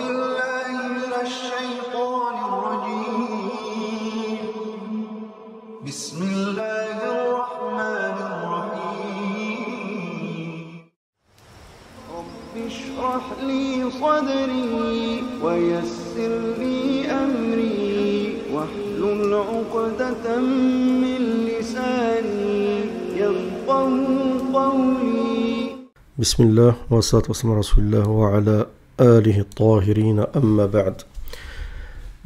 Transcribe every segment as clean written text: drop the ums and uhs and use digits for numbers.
بالله من الشيطان الرجيم بسم الله الرحمن الرحيم رب اشرح لي صدري ويسر لي أمري واحلل عقدة من لساني يفقهوا قولي بسم الله والصلاة والسلام على رسول الله وعلى آله الطاهرين أما بعد.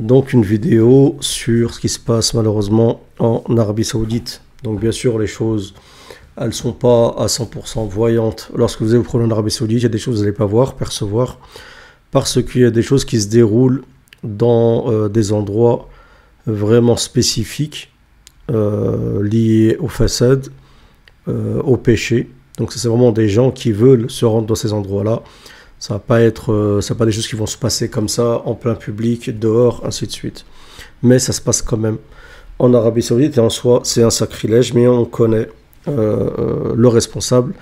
Donc une vidéo sur ce qui se passe malheureusement en Arabie Saoudite. Donc bien sûr les choses, elles ne sont pas à 100% voyantes. Lorsque vous allez vous promener en Arabie Saoudite, il y a des choses que vous n'allez pas voir, percevoir, parce qu'il y a des choses qui se déroulent dans des endroits vraiment spécifiques liés au fasad, au péché. Donc c'est vraiment des gens qui veulent se rendre dans ces endroits-là. Ça va pas être, c'est pas des choses qui vont se passer comme ça en plein public, dehors, ainsi de suite. Mais ça se passe quand même en Arabie Saoudite et en soi c'est un sacrilège, mais on connaît le responsable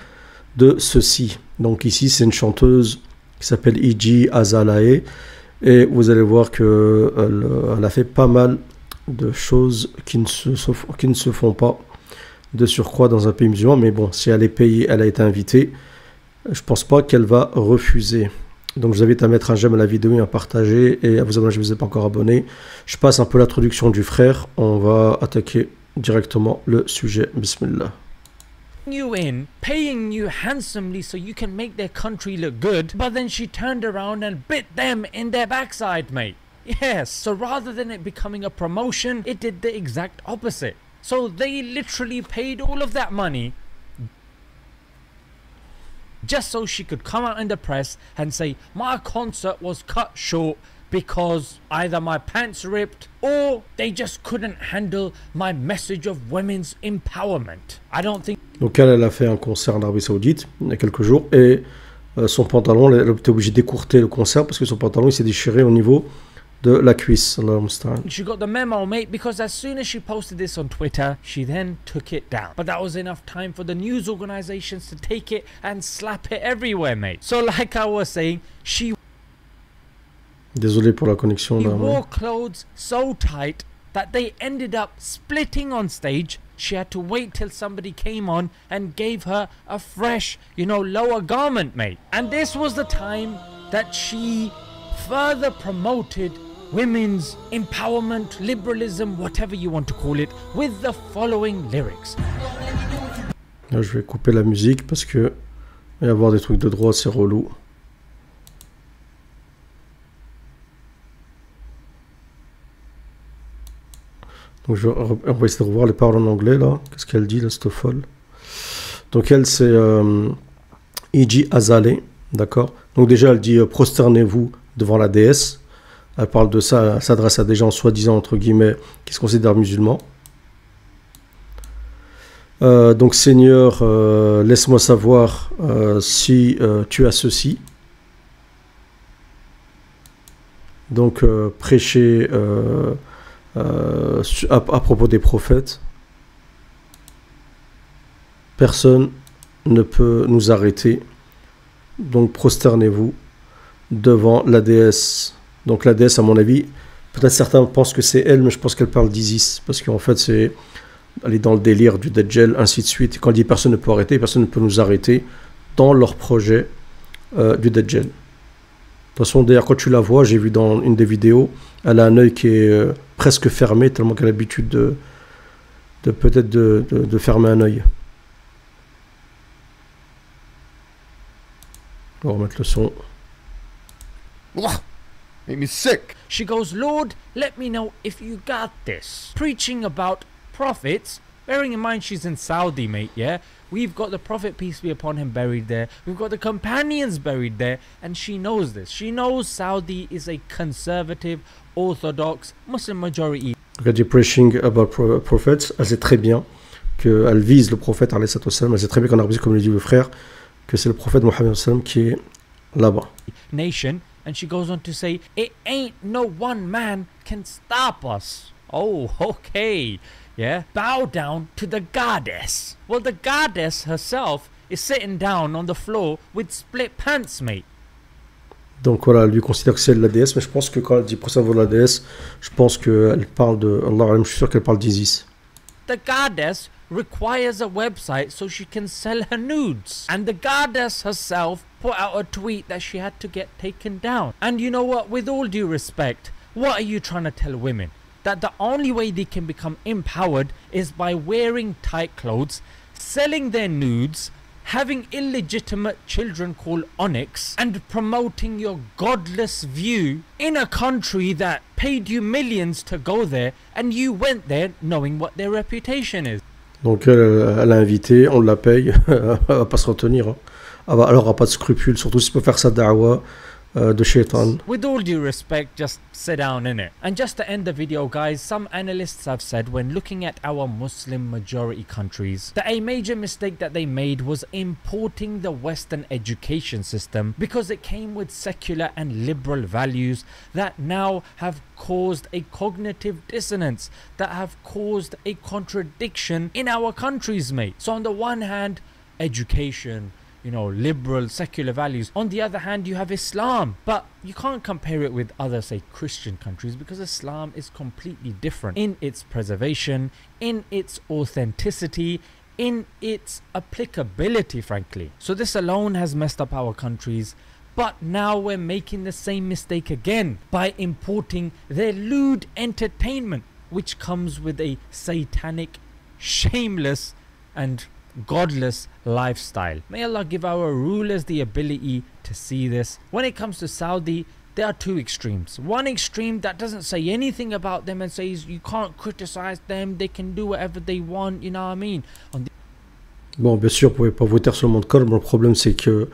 de ceci. Donc ici c'est une chanteuse qui s'appelle Iji Azalae et vous allez voir que elle a fait pas mal de choses qui ne se font pas de surcroît dans un pays musulman, mais bon, si elle est payée, elle a été invitée, je pense pas qu'elle va refuser. Donc je vous invite à mettre un j'aime à la vidéo et à partager et à vous abonner si vous n'êtes pas encore abonné. Je passe un peu l'introduction du frère, on va attaquer directement le sujet. Bismillah. You in, paying you handsomely so you can make their country look good, but then she turned around and bit them in their backside, mate. Yes, so rather than it becoming a promotion, it did the exact opposite. So they literally paid all of that money just so she could come out in the press and say my concert was cut short because either my pants ripped or they just couldn't handle my message of women's empowerment. I don't think. Donc elle a fait un concert en Arabie Saoudite il y a quelques jours et son pantalon, elle était obligée d'écourter le concert parce que son pantalon il s'est déchiré au niveau de la cuisse. She got the memo, mate, because as soon as she posted this on Twitter, she then took it down. But that was enough time for the news organizations to take it and slap it everywhere, mate. So like I was saying, she Désolé pour la connexion. wore clothes so tight that they ended up splitting on stage. She had to wait till somebody came on and gave her a fresh, lower garment, mate. And this was the time that she further promoted women's empowerment, liberalism, whatever you want to call it, with the following lyrics. Là, je vais couper la musique parce que il va y avoir des trucs de droit, c'est relou. Donc on va essayer de revoir les paroles en anglais là. Qu'est-ce qu'elle dit là, cette folle? Donc elle c'est Iji Azale, d'accord. Donc déjà elle dit prosternez-vous devant la déesse. Elle parle de ça, elle s'adresse à des gens soi-disant entre guillemets qui se considèrent musulmans. Donc Seigneur, laisse-moi savoir si tu as ceci. Donc prêcher à propos des prophètes. Personne ne peut nous arrêter. Donc prosternez-vous devant la déesse. Donc la déesse, à mon avis, peut-être certains pensent que c'est elle, mais je pense qu'elle parle d'Isis, parce qu'en fait elle est dans le délire du Dajjal, ainsi de suite. Et quand elle dit personne ne peut arrêter, personne ne peut nous arrêter dans leur projet du Dajjal. De toute façon, d'ailleurs, quand tu la vois, j'ai vu dans une des vidéos, elle a un œil qui est presque fermé, tellement qu'elle a l'habitude peut-être de fermer un œil. On va remettre le son. Made me sick. She goes, Lord, let me know if you got this. Preaching about prophets, bearing in mind she's in Saudi, mate, yeah? We've got the Prophet, peace be upon him, buried there. We've got the companions buried there. And she knows this. She knows Saudi is a conservative, orthodox, Muslim majority. Elle dit preaching about prophets. Elle sait très bien qu'elle vise le prophète, elle sait très bien qu'en Arabie, comme le dit le frère, que c'est le prophète Mohammed qui est là-bas. Nation. And she goes on to say, it ain't no one man can stop us. Oh, okay. Yeah. Bow down to the goddess. Well, the goddess herself is sitting down on the floor with split pants, mate. Donc voilà, lui considère que c'est la déesse, mais je pense que quand elle dit Prosterner la déesse, je pense qu'elle parle de Allah, je suis sûr qu'elle parle d'Isis. The goddess requires a website so she can sell her nudes. And the goddess herself put out a tweet that she had to get taken down. And you know what, with all due respect, what are you trying to tell women? That the only way they can become empowered is by wearing tight clothes, selling their nudes, having illegitimate children called Onyx, and promoting your godless view in a country that paid you millions to go there, and you went there knowing what their reputation is. Donc elle a invité, on la paye, elle va pas se retenir. Hein. Elle aura pas de scrupules, surtout si elle peut faire sa da'wa de shaitan. With all due respect, just sit down in it. And just to end the video, guys, some analysts have said when looking at our Muslim majority countries that a major mistake that they made was importing the Western education system because it came with secular and liberal values that now have caused a cognitive dissonance, that have caused a contradiction in our countries, mate. So on the one hand, education, you know, liberal, secular values. On the other hand, you have Islam. But you can't compare it with other, say, Christian countries because Islam is completely different in its preservation, in its authenticity, in its applicability, frankly. So this alone has messed up our countries. But now we're making the same mistake again by importing their lewd entertainment, which comes with a satanic, shameless, and godless lifestyle. May Allah give our rulers the ability to see this. When it comes to Saudi, there are two extremes. One extreme that doesn't say anything about them and says you can't criticize them, they can do whatever they want, you know what I mean? Bon, bien sûr, vous pouvez pas voter sur le monde col, mais le problème c'est que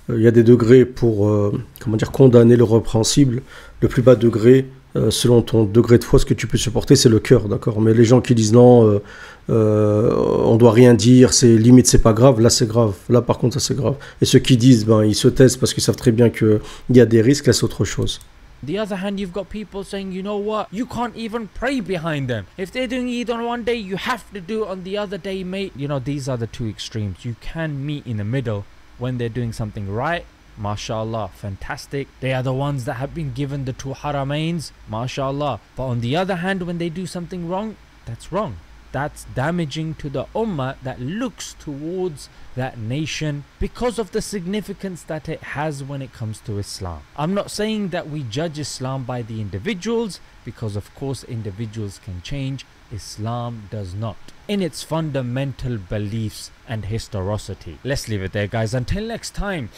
il y a des degrés pour comment dire, condamner le répréhensible. Le plus bas degré, selon ton degré de foi, ce que tu peux supporter, c'est le cœur, d'accord. Mais les gens qui disent non, on doit rien dire, c'est limite, c'est pas grave, là c'est grave. Là par contre, ça c'est grave. Et ceux qui disent, ben ils se taisent parce qu'ils savent très bien qu'il y a des risques, là c'est autre chose. On the other hand, you've got people saying, you know what, you can't even pray behind them. If they're doing Eid on one day, you have to do it on the other day, mate. You know, these are the two extremes. You can meet in the middle when they're doing something right. MashaAllah, fantastic. They are the ones that have been given the two haramains. MashaAllah. But on the other hand, when they do something wrong, that's wrong. That's damaging to the ummah that looks towards that nation because of the significance that it has when it comes to Islam. I'm not saying that we judge Islam by the individuals, because of course individuals can change. Islam does not, in its fundamental beliefs and historicity. Let's leave it there, guys. Until next time,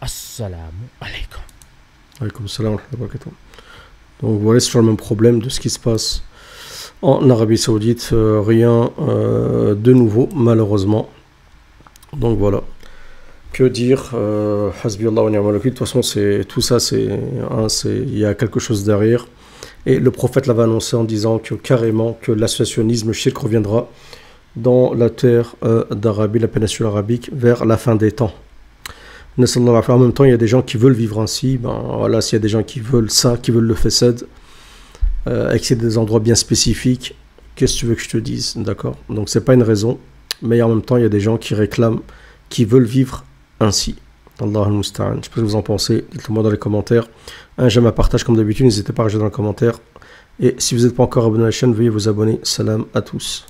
assalamu alaikum. Alaykoum salam wa rahmatullahi wa barakatuh. Donc voilà, c'est sur le même problème de ce qui se passe en Arabie Saoudite, rien de nouveau malheureusement. Donc voilà, que dire, hasbi Allah wa ni'mal wakil. De toute façon, tout ça, il y a quelque chose derrière. Et le prophète l'avait annoncé en disant que carrément que l'associationnisme, le shirk, reviendra dans la terre d'Arabie, la péninsule arabique, vers la fin des temps. En même temps, il y a des gens qui veulent vivre ainsi. Ben voilà, s'il y a des gens qui veulent ça, qui veulent le fesed, et que c'est des endroits bien spécifiques, qu'est-ce que tu veux que je te dise, d'accord? Donc c'est pas une raison, mais en même temps, il y a des gens qui réclament, qui veulent vivre ainsi. Allah al-Musta'an. Je sais pas ce que vous en pensez, dites-le moi dans les commentaires. Un j'aime, un partage comme d'habitude, n'hésitez pas à rajouter dans les commentaires. Et si vous n'êtes pas encore abonné à la chaîne, veuillez vous abonner. Salam à tous.